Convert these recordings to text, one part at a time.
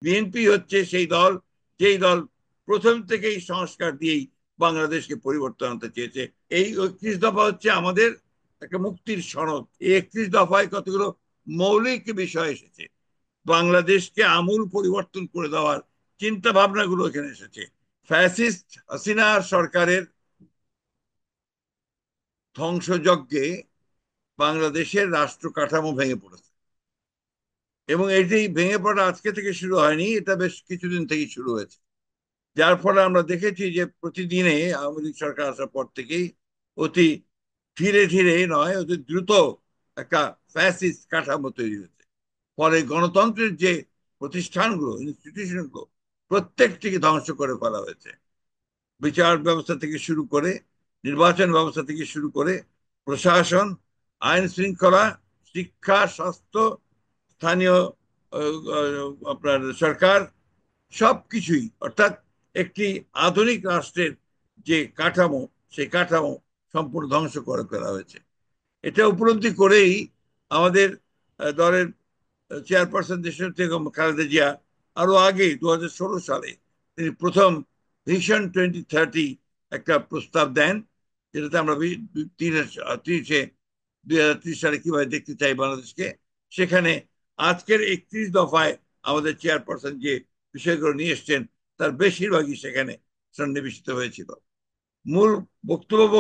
BNP হচ্ছে সেই দল যেই দল প্রথম থেকেই সংস্কার দিয়েই বাংলাদেশকে পরিবর্তন আনতে চেয়েছে। এই 31 দফা হচ্ছে আমাদের একটা মুক্তির সনদ। এই 31 দফায় কতগুলো মৌলিক বিষয় এসেছে, বাংলাদেশকে আমূল পরিবর্তন করে দেওয়ার চিন্তা ভাবনাগুলো এখানে এসেছে। ফ্যাসিস্ট হাসিনা সরকারের ধ্বংসযজ্ঞে বাংলাদেশের রাষ্ট্র কাঠামো ভেঙে পড়েছে, এবং এটি ভেঙে পড়া আজকে থেকে শুরু হয়নি, এটা বেশ কিছুদিন থেকে শুরু হয়েছে। যার ফলে আমরা দেখেছি যে প্রতিদিনে আওয়ামী লীগ সরকার আসার পর থেকেই অতি ধীরে ধীরে নয়, অতি দ্রুত একটা ফ্যাসিস্ট কাঠামো তৈরি হয়েছে। ফলে গণতন্ত্রের যে প্রতিষ্ঠানগুলো, ইনস্টিটিউশনগুলো, প্রত্যেকটিকে ধ্বংস করে ফেলা হয়েছে। বিচার ব্যবস্থা থেকে শুরু করে, নির্বাচন ব্যবস্থা থেকে শুরু করে, প্রশাসন, আইন শৃঙ্খলা, শিক্ষা, স্বাস্থ্য, স্থানীয় আপনার সরকার, সবকিছুই, অর্থাৎ একটি আধুনিক রাষ্ট্রের যে কাঠামো, সেই কাঠামো সম্পূর্ণ ধ্বংস করে ফেলা হয়েছে। এটা উপলব্ধি করেই আমাদের দলের চেয়ারপারসন দেশের বেগম খালেদা জিয়া আরো আগে 2016 সালে তিনি প্রথম ভিশন 2030 একটা প্রস্তাব দেন, যেটাতে আমরা 2030 সালে কিভাবে দেখতে চাই বাংলাদেশকে। সেখানে আজকের 31 দফায় আমাদের চেয়ারপারসন যে বিষয়গুলো নিয়ে এসছেন তার বেশিরভাগই সেখানে সন্নিবেশিত হয়েছিল। মূল বক্তব্য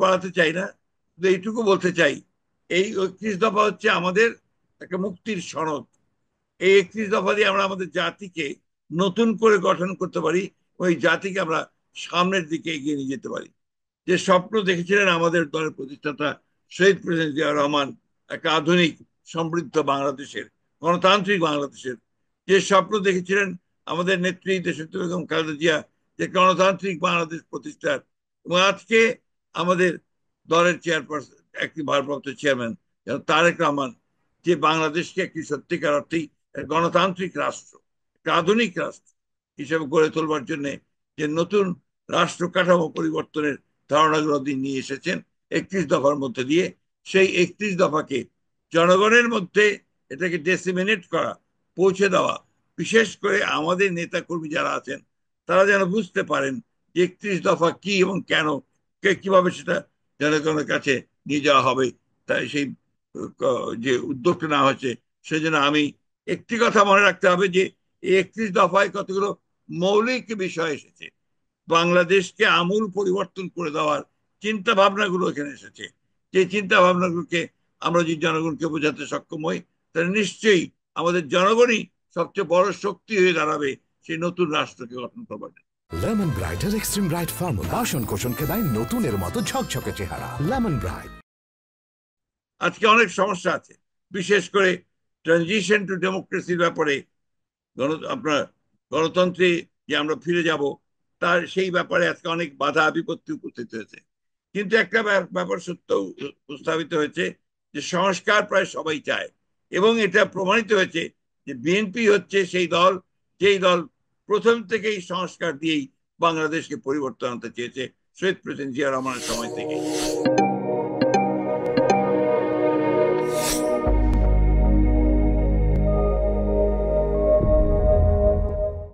বাড়াতে চাই না, এইটুকু বলতে চাই, এই 31 দফা হচ্ছে আমাদের একটা মুক্তির সনদ। এই 31 দফা দিয়ে আমরা আমাদের জাতিকে নতুন করে গঠন করতে পারি, ওই জাতিকে আমরা সামনের দিকে এগিয়ে নিয়ে যেতে পারি। যে স্বপ্ন দেখেছিলেন আমাদের দলের প্রতিষ্ঠাতা শহীদ প্রেসিডেন্ট জিয়া রহমান, একটা আধুনিক সমৃদ্ধ বাংলাদেশের, গণতান্ত্রিক বাংলাদেশের, যে স্বপ্ন দেখেছিলেন আমাদের নেত্রী দেশনেত্রী বেগম খালেদা জিয়া, যে গণতান্ত্রিক বাংলাদেশ প্রতিষ্ঠার, এবং আজকে আমাদের দলের চেয়ারপারসন, একটি ভারপ্রাপ্ত চেয়ারম্যান তারেক রহমান, যে বাংলাদেশকে একটি সত্যিকার অর্থেই গণতান্ত্রিক রাষ্ট্র, একটা আধুনিক রাষ্ট্র হিসেবে গড়ে তোলবার জন্য যে নতুন রাষ্ট্র কাঠামো পরিবর্তনের ধারণাগুলো তিনি নিয়ে এসেছেন 31 দফার মধ্যে দিয়ে। সেই 31 দফাকে জনগণের মধ্যে এটাকে ডেসিমিনেট করা, পৌঁছে দেওয়া, বিশেষ করে আমাদের নেতা কর্মী যারা আছেন তারা যেন বুঝতে পারেন যে 31 দফা কি এবং কেন, কিভাবে সেটা জনগণের কাছে নিয়ে যাওয়া হবে। তাই সেই যে উদ্যোগটা নেওয়া হয়েছে, সেজন্য আমি একটি কথা মনে রাখতে হবে যে এই 31 দফায় কতগুলো মৌলিক বিষয় এসেছে, বাংলাদেশকে আমূল পরিবর্তন করে দেওয়ার চিন্তা ভাবনাগুলো এখানে এসেছে। যে চিন্তা ভাবনাগুলোকে আমরা যদি জনগণকে বোঝাতে সক্ষম হই, তাহলে নিশ্চয়ই আমাদের জনগণই সবচেয়ে বড় শক্তি হয়ে দাঁড়াবে সেই নতুন রাষ্ট্রকে গঠন করবার। লেমন ব্রাইটের এক্সট্রিম ব্রাইট ফর্মুলা বাসন কোষণকে দেয় নতুনের মতো ঝকঝকে চেহারা। Lemon bright. আজকে অনেক সমস্যা আছে, বিশেষ করে ট্রানজিশন টু ডেমোক্রেসির ব্যাপারে, আপনার গণতন্ত্রে যে আমরা ফিরে যাব, তার সেই ব্যাপারে আজকে অনেক বাধা বিপত্তি উপস্থিত হয়েছে। কিন্তু একটা ব্যাপার সত্য উপস্থাপিত হয়েছে যে সংস্কার প্রায় সবাই চায়, এবং এটা প্রমাণিত হয়েছে যে বিএনপি হচ্ছে সেই দল যেই দল প্রথম থেকেই সংস্কার দিয়েই বাংলাদেশকে পরিবর্তন আনতে চেয়েছে, শহীদ প্রেসিডেন্ট জিয়া রহমানের সময় থেকে।